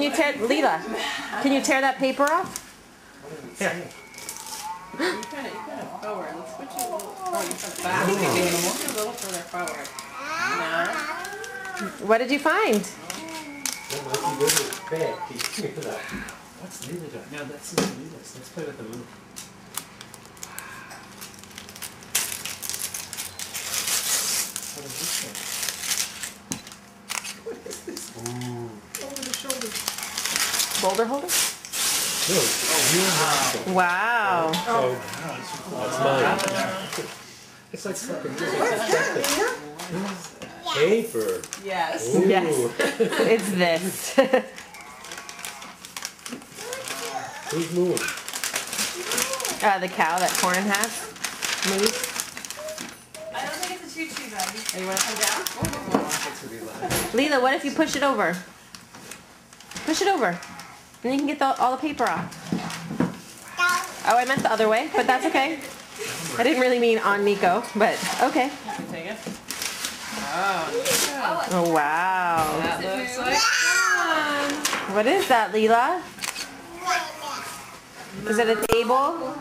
you tear, Leela? Can you tear that paper off? Here. You kind of forward. Let's switch it a little. Oh, you put it back. Switch it a little further forward. No. What did you find? What's Leela doing? No, that's not Leela's. Let's play with the move. What is this thing? What is this? Ooh. Over the shoulder. Boulder holder? No. Oh, Wow. oh. That's mine. It's like fucking paper. Yes. Ooh. Yes. It's this. Who's moving? The cow that Corin has. Moose. I don't think it's a choo-choo, buddy. Oh, you want to come down? Oh. Leela, what if you push it over? Push it over. And you can get all the paper off. Oh, I meant the other way, but that's okay. I didn't really mean on Nico, but okay. You can take it. Oh. Oh, wow. That looks like fun. What is that, Leela? Is it a table?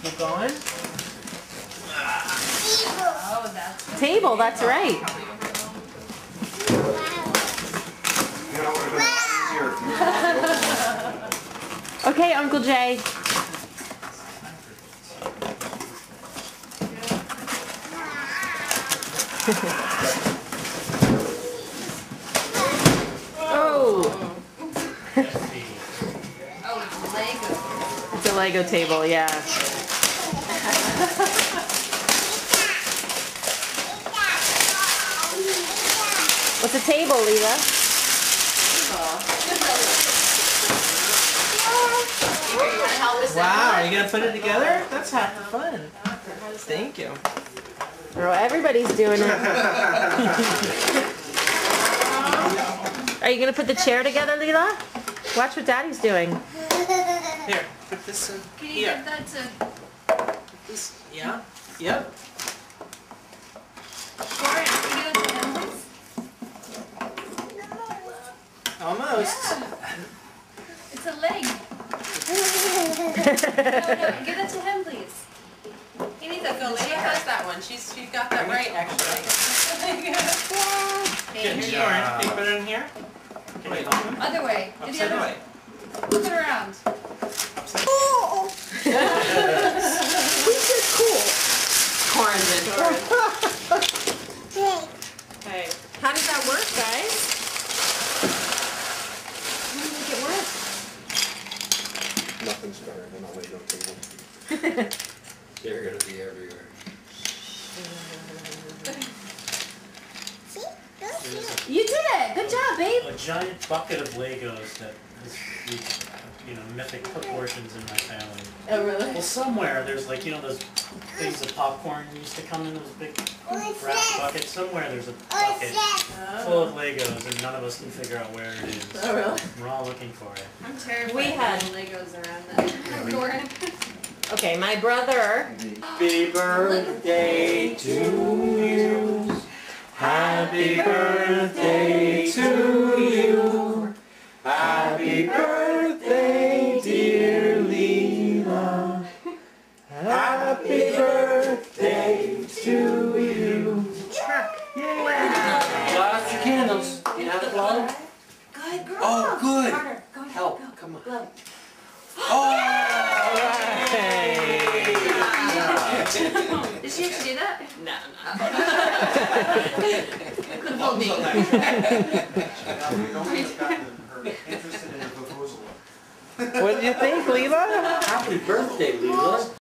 Keep going. Oh, that's Table, that's right. Okay, Uncle Jay. Oh. Oh, it's Lego. It's a Lego table, yeah. What's a table, Leela? Wow, are you gonna put it together? That's half the fun. Thank you. Girl, everybody's doing it. Are you gonna put the chair together, Leela? Watch what Daddy's doing. Here, put this in Can you here. get that to... Put this, yeah, yep. Corin, can you get that to him, please? Almost. It's a leg. No, give that to him, please. He needs a No, Leah has that one. She got that right, actually. Hey, Good here you job. Can you put it in here? Wait, go. Other way. Do the upside other way. Flip it around. Upside Corin did. Hey. How did that work, guys? How did it work? Nothing's better than a Lego table. They're gonna be everywhere. You did it! Good job, babe! A giant bucket of Legos that has reached, mythic proportions in my family. Oh, really? Well, somewhere there's like, those things of popcorn used to come in those big wrapped buckets. Somewhere there's a bucket full of Legos and none of us can figure out where it is. Oh, really? We're all looking for it. I'm terrified We had- of Legos around that. Corin. Okay, my brother. Happy birthday to you. Happy birthday to you. Happy birthday, dear Leela. Happy birthday to you. Lots of candles. You have it blown? Good girl. Oh, good. Harder. Go ahead. Help. Go. Come on. Blow. Did she actually do that? No, Could've told me. What did you think, Leela? Happy birthday, Leela.